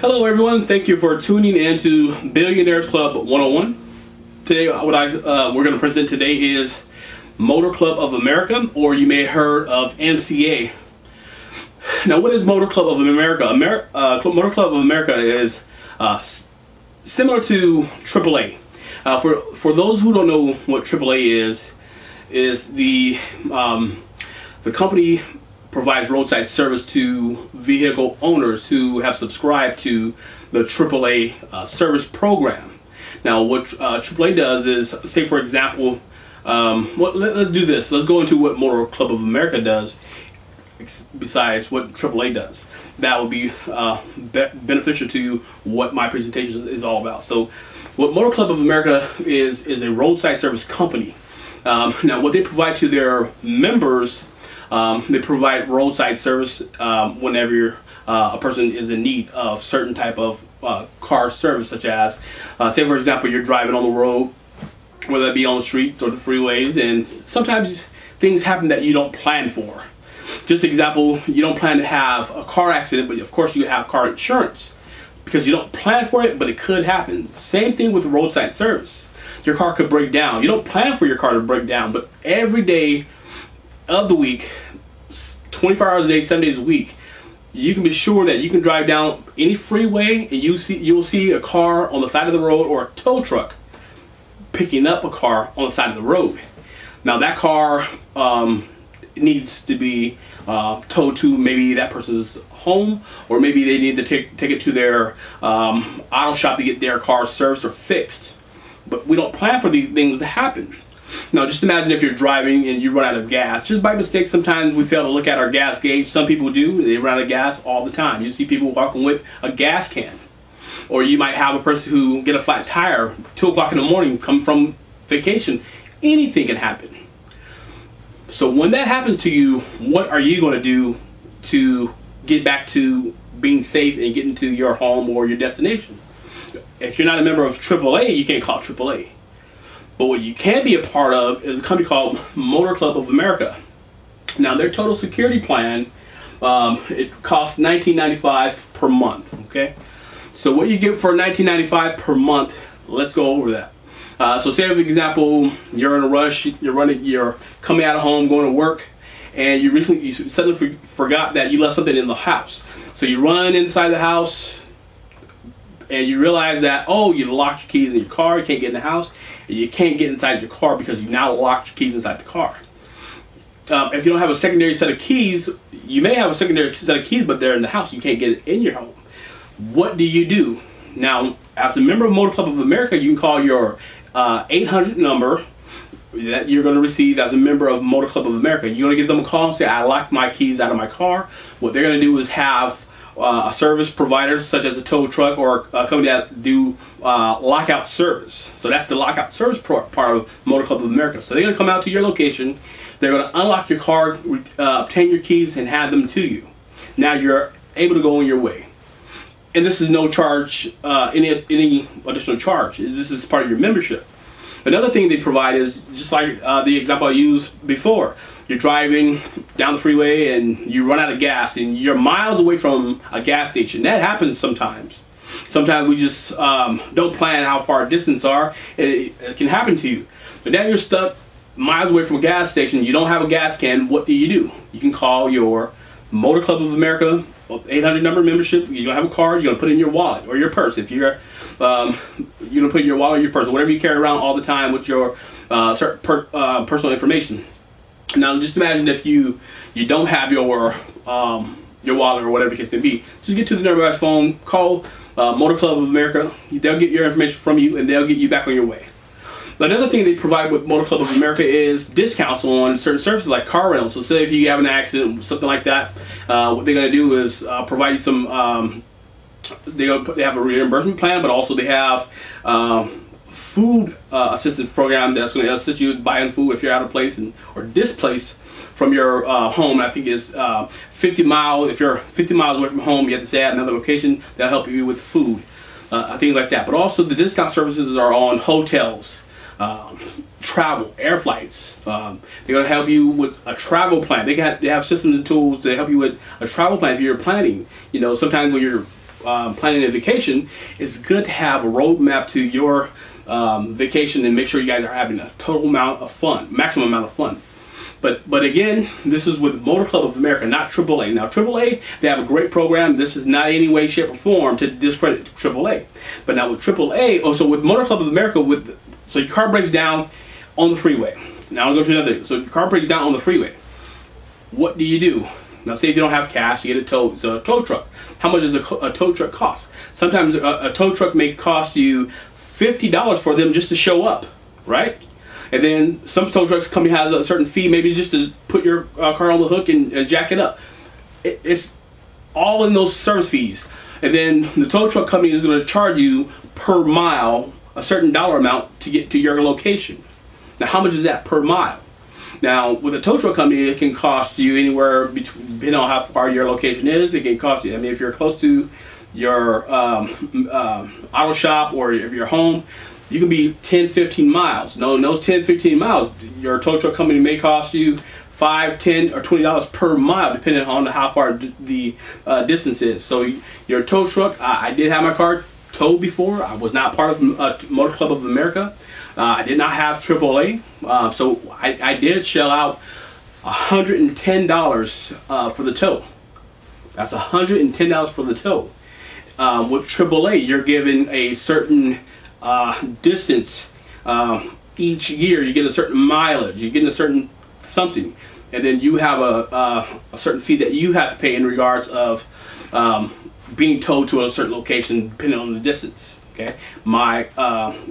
Hello everyone, thank you for tuning in to Billionaires Club 101. Today we're going to present today is Motor Club of America, or you may have heard of MCA. Now what is Motor Club of America? Motor Club of America is similar to AAA. For those who don't know what AAA is the company provides roadside service to vehicle owners who have subscribed to the AAA service program. Now, what AAA does is, say for example, let's do this. Let's go into what Motor Club of America does besides what AAA does. That would be beneficial to what my presentation is all about. So, what Motor Club of America is a roadside service company. Now, what they provide to their members, they provide roadside service whenever a person is in need of certain type of car service, such as, say for example, you're driving on the road, whether that be on the streets or the freeways, and sometimes things happen that you don't plan for. Just example, you don't plan to have a car accident, but of course you have car insurance because you don't plan for it, but it could happen. Same thing with roadside service. Your car could break down. You don't plan for your car to break down, but every day of the week, 24 hours a day, 7 days a week, you can be sure that you can drive down any freeway and you'll see a car on the side of the road or a tow truck picking up a car on the side of the road. Now that car needs to be towed to maybe that person's home, or maybe they need to take it to their auto shop to get their car serviced or fixed. But we don't plan for these things to happen. Now, just imagine if you're driving and you run out of gas. Just by mistake, sometimes we fail to look at our gas gauge. Some people do. They run out of gas all the time. You see people walking with a gas can. Or you might have a person who get a flat tire 2 o'clock in the morning, come from vacation. Anything can happen. So when that happens to you, what are you going to do to get back to being safe and getting to your home or your destination? If you're not a member of AAA, you can't call AAA. But what you can be a part of is a company called Motor Club of America. Now their total security plan, it costs $19.95 per month. Okay, so what you get for $19.95 per month, let's go over that. So say for example, you're in a rush, you're coming out of home, going to work, and you suddenly forgot that you left something in the house. So you run inside the house, and you realize that, oh, you locked your keys in your car, you can't get in the house, and you can't get inside your car because you now locked your keys inside the car. If you don't have a secondary set of keys, you may have a secondary set of keys, but they're in the house, you can't get it in your home. What do you do? Now, as a member of Motor Club of America, you can call your 800 number that you're going to receive as a member of Motor Club of America. You're going to give them a call and say, I locked my keys out of my car. What they're going to do is have a service provider such as a tow truck or a company that do lockout service. So that's the lockout service part of Motor Club of America. So they're going to come out to your location, they're going to unlock your car, obtain your keys, and hand them to you. Now you're able to go on your way. And this is no charge, any additional charge. This is part of your membership. Another thing they provide is, just like the example I used before, you're driving down the freeway and you run out of gas and you're miles away from a gas station. That happens sometimes. Sometimes we just don't plan how far a distance are. It can happen to you. But now you're stuck miles away from a gas station. You don't have a gas can. What do? You can call your Motor Club of America 800 number membership. You're gonna have a card. You're gonna put it in your wallet or your purse. If you're gonna put it in your wallet or your purse, whatever you carry around all the time with your personal information. Now, just imagine if you don't have your wallet or whatever the case may be. Just get to the number phone, call Motor Club of America. They'll get your information from you and they'll get you back on your way. Another thing they provide with Motor Club of America is discounts on certain services like car rentals. So say if you have an accident, something like that, what they're going to do is provide you some, they have a reimbursement plan, but also they have food assistance program that's going to assist you with buying food if you're out of place or displaced from your home. I think it's 50 miles. If you're 50 miles away from home, you have to stay at another location. They'll help you with food, things like that. But also the discount services are on hotels, travel, air flights. They're going to help you with a travel plan. They have systems and tools to help you with a travel plan if you're planning. You know, sometimes when you're planning a vacation, it's good to have a roadmap to your vacation and make sure you guys are having a total amount of fun, maximum amount of fun. But again, this is with Motor Club of America, not AAA. Now AAA, they have a great program. This is not any way, shape, or form to discredit AAA. But now with AAA, so with Motor Club of America, so your car breaks down on the freeway. Now I'll go to another thing. So your car breaks down on the freeway. What do you do? Now say if you don't have cash, you get a tow truck. How much does a tow truck cost? Sometimes a tow truck may cost you $50 for them just to show up, right? And then some tow trucks company has a certain fee, maybe just to put your car on the hook and jack it up. It's all in those service fees. And then the tow truck company is going to charge you per mile a certain dollar amount to get to your location. Now, how much is that per mile? Now, with a tow truck company, it can cost you anywhere between, depending on how far your location is, it can cost you. I mean, if you're close to your auto shop or your home, you can be 10, 15 miles. Now, in those 10, 15 miles, your tow truck company may cost you $5, $10, or $20 per mile, depending on how far the distance is. So your tow truck, I did have my car towed before. I was not part of Motor Club of America. I did not have AAA, so I did shell out $110 for the tow. That's $110 for the tow. With AAA, you're given a certain distance each year. You get a certain mileage. You get a certain something, and then you have a certain fee that you have to pay in regards of being towed to a certain location, depending on the distance. Okay, my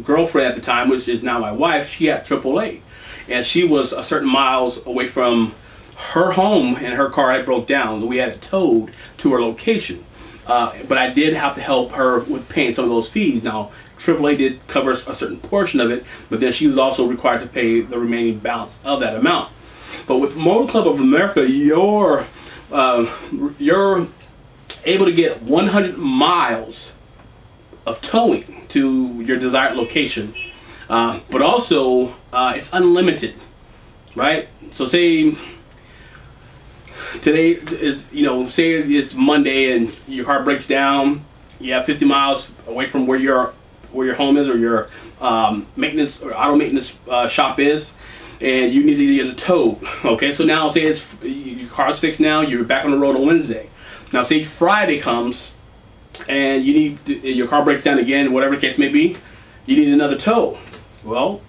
girlfriend at the time, which is now my wife, she had AAA, and she was a certain miles away from her home, and her car had broke down. We had it towed to her location, but I did have to help her with paying some of those fees. Now, AAA did cover a certain portion of it, but then she was also required to pay the remaining balance of that amount. But with Motor Club of America, you're able to get 100 miles of towing to your desired location, but also it's unlimited, right? So say today is, say it's Monday and your car breaks down, you have 50 miles away from where your home is, or your maintenance or auto maintenance shop is, and you need to get a tow. Okay, so now say your car's fixed now, you're back on the road on Wednesday. Now say Friday comes and your car breaks down again, whatever the case may be, you need another tow. Well,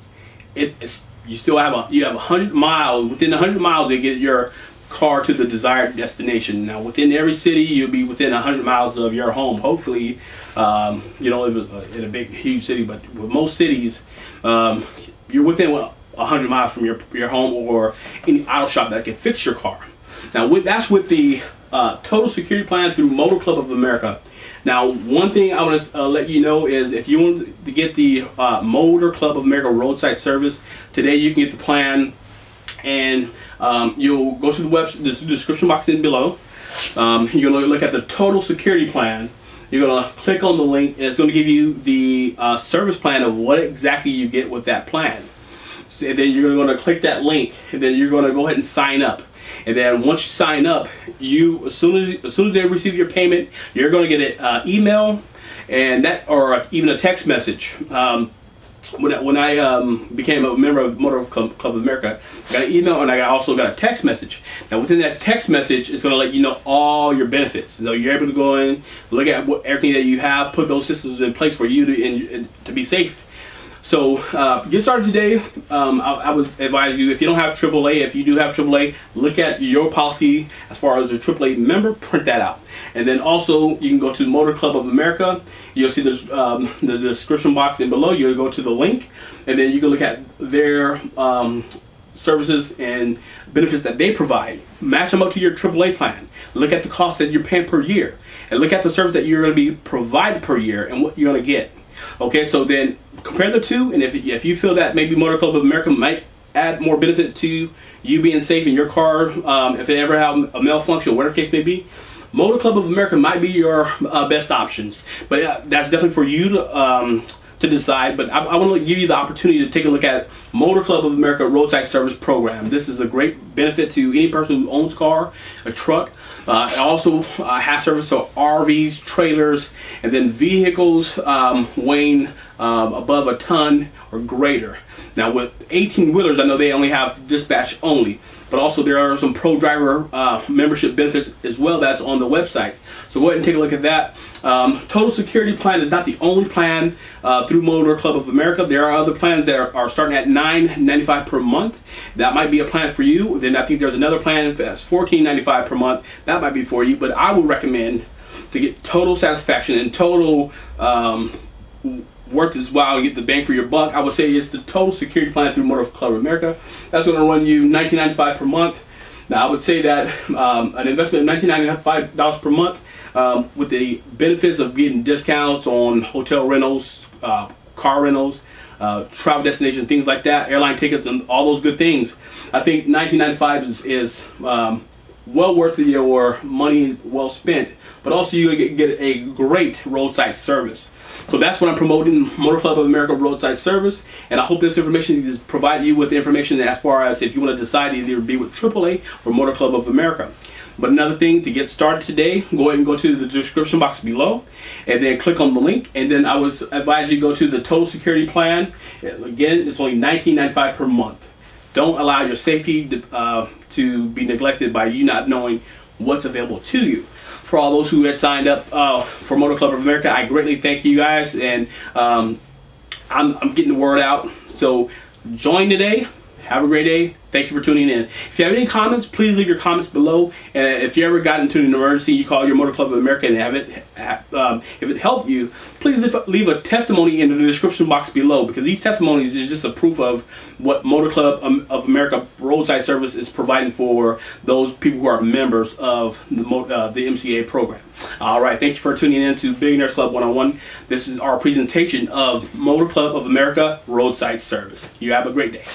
you still have you have 100 miles. Within 100 miles, they get your car to the desired destination. Now, within every city, you'll be within 100 miles of your home. Hopefully, you don't live in a big, huge city, but with most cities, you're within 100 miles from your home or any auto shop that can fix your car. Now, that's with the total security plan through Motor Club of America. Now, one thing I want to let you know is if you want to get the Motor Club of America roadside service, today you can get the plan, and you'll go to the description box in below. You're going to look at the total security plan. You're going to click on the link, and it's going to give you the service plan of what exactly you get with that plan. So, and then you're going to click that link, and then you're going to go ahead and sign up. And then once you sign up, as soon as they receive your payment, you're going to get an email or even a text message. When I became a member of Motor Club of America, I got an email and I also got a text message. Now within that text message, it's going to let you know all your benefits. So you're able to go in, look at everything that you have, put those systems in place for you to be safe. So get started today. I would advise you, if you don't have AAA, if you do have AAA, look at your policy as far as a AAA member, print that out. And then also you can go to Motor Club of America. You'll see the description box in below. You'll go to the link, and then you can look at their services and benefits that they provide. Match them up to your AAA plan. Look at the cost that you're paying per year, and look at the service that you're going to be provided per year and what you're going to get. Okay, so then compare the two, and if you feel that maybe Motor Club of America might add more benefit to you being safe in your car, if they ever have a malfunction, whatever the case may be, Motor Club of America might be your best options. But that's definitely for you to decide. But I want to give you the opportunity to take a look at Motor Club of America Roadside Service Program. This is a great benefit to any person who owns a car, a truck, It also has service to RVs, trailers, and then vehicles weighing above a ton or greater. Now with 18-wheelers, I know they only have dispatch only, but also there are some pro driver membership benefits as well that's on the website. So go ahead and take a look at that. Total Security Plan is not the only plan through Motor Club of America. There are other plans that are starting at $9.95 per month. That might be a plan for you. Then I think there's another plan that's $14.95 per month. That might be for you. But I would recommend to get total satisfaction and total worth its while and get the bang for your buck. I would say it's the Total Security Plan through Motor Club of America. That's going to run you $19.95 per month. Now I would say that an investment of $19.95 per month with the benefits of getting discounts on hotel rentals, car rentals, travel destinations, things like that, airline tickets, and all those good things. I think $19.95 is well worth your money, well spent. But also you're going to get a great roadside service. So that's what I'm promoting, Motor Club of America roadside service. And I hope this information is provided you with information as far as if you want to decide to either be with AAA or Motor Club of America. But another thing, to get started today, go ahead and go to the description box below and then click on the link. And then I would advise you go to the Total Security Plan. Again, it's only $19.95 per month. Don't allow your safety to be neglected by you not knowing what's available to you. For all those who had signed up for Motor Club of America, I greatly thank you guys, and I'm getting the word out. So join today. Have a great day. Thank you for tuning in. If you have any comments, please leave your comments below. And if you ever got into an emergency, you call your Motor Club of America and if it helped you, please leave a testimony in the description box below, because these testimonies is just a proof of what Motor Club of America roadside service is providing for those people who are members of the MCA program. All right, thank you for tuning in to Billionaires Club 101. This is our presentation of Motor Club of America roadside service. You have a great day.